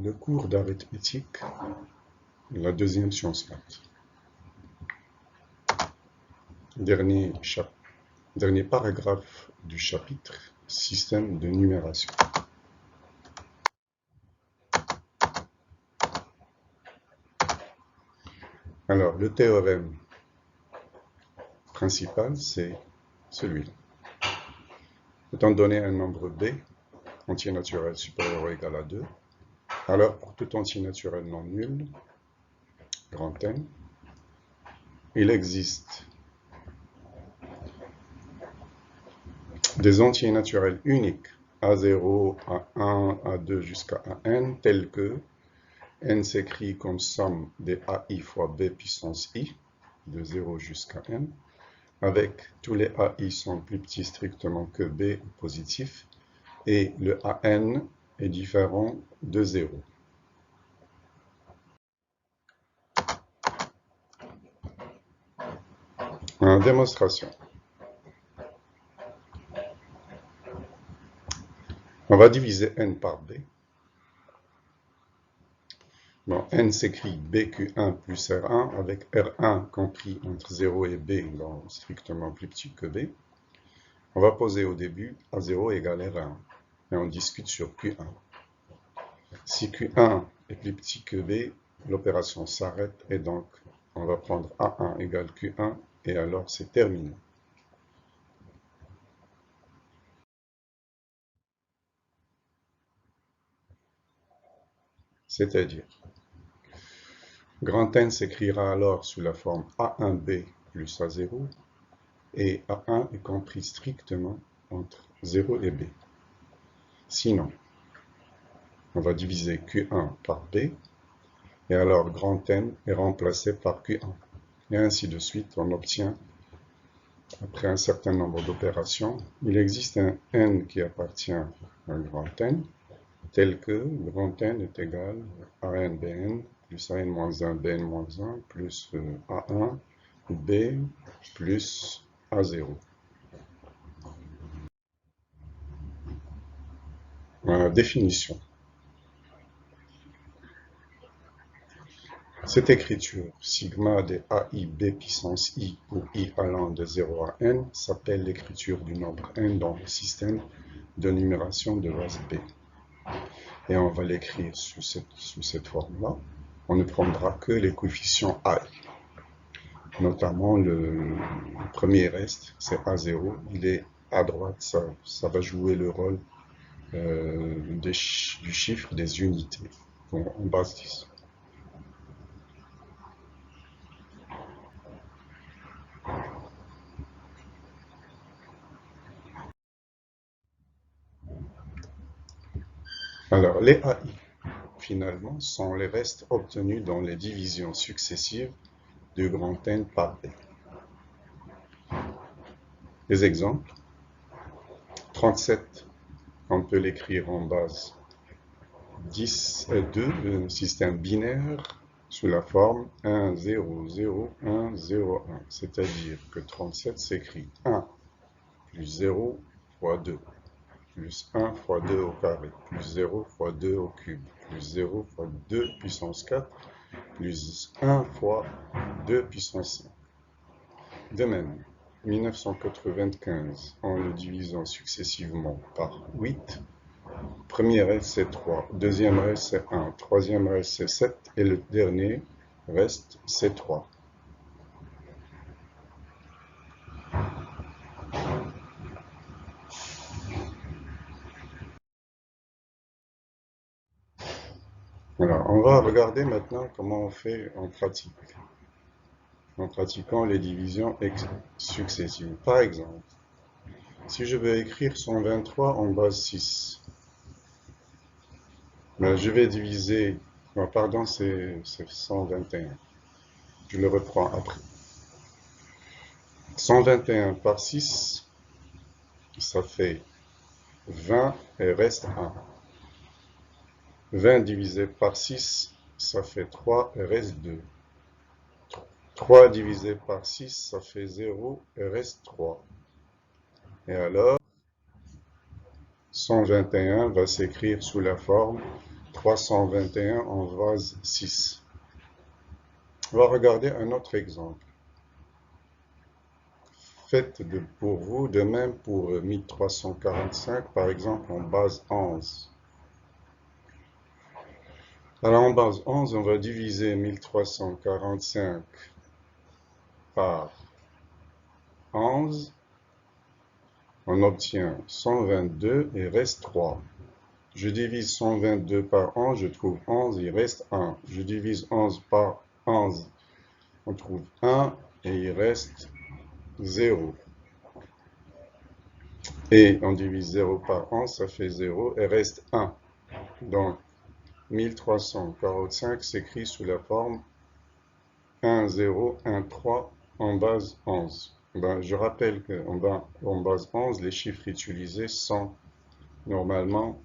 le cours d'arithmétique, la deuxième science maths. Dernier paragraphe du chapitre, système de numération. Alors, le théorème principal, c'est celui-là. Étant donné un nombre b, entier naturel supérieur ou égal à 2, alors pour tout entier naturel non nul, grand N, il existe des entiers naturels uniques, A0, A1, A2 jusqu'à AN, tels que N s'écrit comme somme des AI fois B puissance I, de 0 jusqu'à N, avec tous les AI sont plus petits strictement que B ou positif, et le AN est différent de 0. En démonstration, on va diviser N par B. Bon, N s'écrit BQ1 plus R1 avec R1 compris entre 0 et B, donc strictement plus petit que B. On va poser au début A0 égale R1 et on discute sur Q1. Si Q1 est plus petit que B, l'opération s'arrête et donc on va prendre A1 égale Q1 et alors c'est terminé. C'est-à-dire, grand N s'écrira alors sous la forme A1B plus A0 et A1 est compris strictement entre 0 et B. Sinon, on va diviser Q1 par B et alors grand N est remplacé par Q1. Et ainsi de suite, on obtient, après un certain nombre d'opérations, il existe un N qui appartient à un grand N, tel que grand N est égal à AN BN plus AN-1 BN-1 plus A1 B plus A0. Définition. Cette écriture, sigma des AI B puissance I ou I allant de 0 à N, s'appelle l'écriture du nombre N dans le système de numération de base B. Et on va l'écrire sous cette forme-là. On ne prendra que les coefficients I. Notamment le premier reste, c'est A0. Il est à droite, ça va jouer le rôle du chiffre des unités en base 10. Alors, les AI, finalement, sont les restes obtenus dans les divisions successives du grand N par B. Des exemples. 37, on peut l'écrire en base 10 et 2, le système binaire, sous la forme 1, 0, 0, 1, 0, 1. C'est-à-dire que 37 s'écrit 1 plus 0 fois 2, plus 1 fois 2 au carré, plus 0 fois 2 au cube, plus 0 fois 2 puissance 4, plus 1 fois 2 puissance 5. De même, 1995, en le divisant successivement par 8, premier reste c'est 3, deuxième reste c'est 1, troisième reste c'est 7 et le dernier reste c'est 3. Alors, on va regarder maintenant comment on fait en pratique, en pratiquant les divisions successives. Par exemple, si je veux écrire 123 en base 6, je vais diviser, pardon, c'est 121. Je le reprends après. 121 par 6, ça fait 20 et reste 1. 20 divisé par 6, ça fait 3 et reste 2. 3 divisé par 6, ça fait 0 et reste 3. Et alors, 121 va s'écrire sous la forme 321 en base 6. On va regarder un autre exemple. Faites pour vous de même pour 1345, par exemple, en base 11. Alors, en base 11, on va diviser 1345 par 11. On obtient 122 et reste 3. Je divise 122 par 11, je trouve 11, il reste 1. Je divise 11 par 11, on trouve 1 et il reste 0. Et on divise 0 par 11, ça fait 0 et reste 1. Donc, 1345 s'écrit sous la forme 1, 0, 1, 3 en base 11. Ben, je rappelle qu'en base 11, les chiffres utilisés sont normalement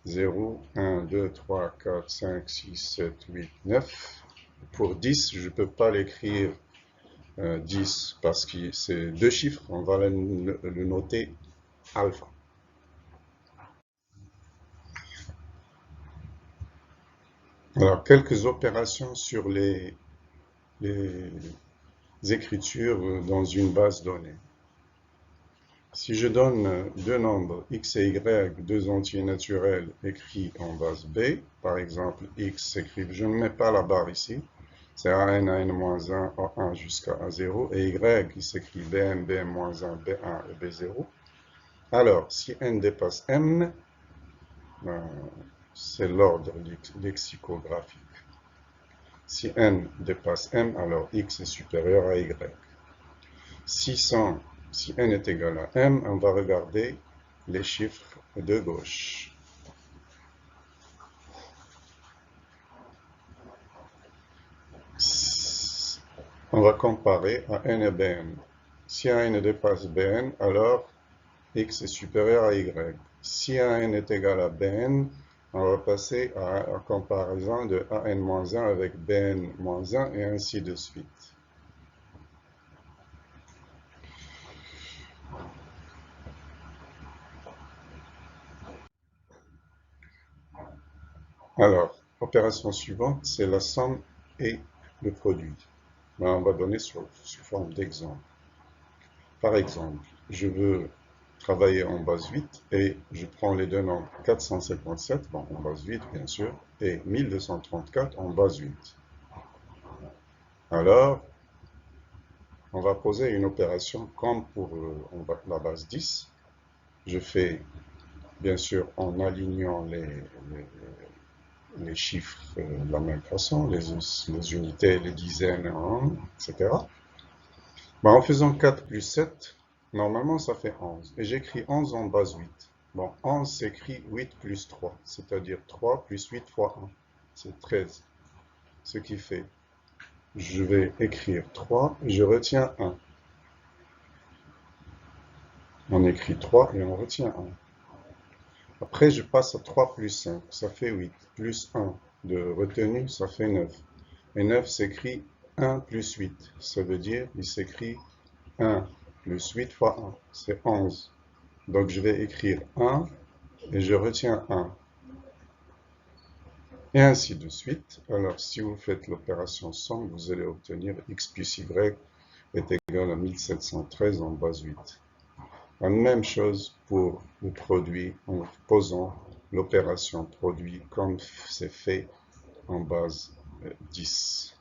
0, 1, 2, 3, 4, 5, 6, 7, 8, 9. Pour 10, je ne peux pas l'écrire 10 parce que c'est deux chiffres. On va le noter alpha. Alors, quelques opérations sur les écritures dans une base donnée. Si je donne deux nombres x et y, deux entiers naturels écrits en base B, par exemple x s'écrit, je ne mets pas la barre ici, c'est an, an-1, a1 jusqu'à a0, et y qui s'écrit bm, bm-1, b1 et b0. Alors, si n dépasse m, c'est l'ordre lexicographique. Si n dépasse m, alors x est supérieur à y. Si n est égal à m, on va regarder les chiffres de gauche. On va comparer à n et bn. Si n dépasse bn, alors x est supérieur à y. Si n est égal à bn, on va passer à la comparaison de an-1 avec bn-1 et ainsi de suite. Alors, opération suivante, c'est la somme et le produit. Ben, on va donner sous forme d'exemple. Par exemple, je veux travailler en base 8 et je prends les deux nombres 457, bon, en base 8 bien sûr, et 1234 en base 8. Alors, on va poser une opération comme pour la base 10. Je fais, bien sûr, en alignant les chiffres de la même façon, les unités, les dizaines, etc. Ben, en faisant 4 plus 7, normalement ça fait 11. Et j'écris 11 en base 8. Bon, 11 s'écrit 8 plus 3, c'est-à-dire 3 plus 8 fois 1, c'est 13. Ce qui fait, je vais écrire 3, je retiens 1. On écrit 3 et on retient 1. Après, je passe à 3 plus 5, ça fait 8. Plus 1 de retenue, ça fait 9. Et 9 s'écrit 1 plus 8. Ça veut dire, il s'écrit 1 plus 8 fois 1, c'est 11. Donc, je vais écrire 1 et je retiens 1. Et ainsi de suite. Alors, si vous faites l'opération somme, vous allez obtenir x plus y est égal à 1713 en base 8. La même chose pour le produit en posant l'opération produit comme c'est fait en base 10.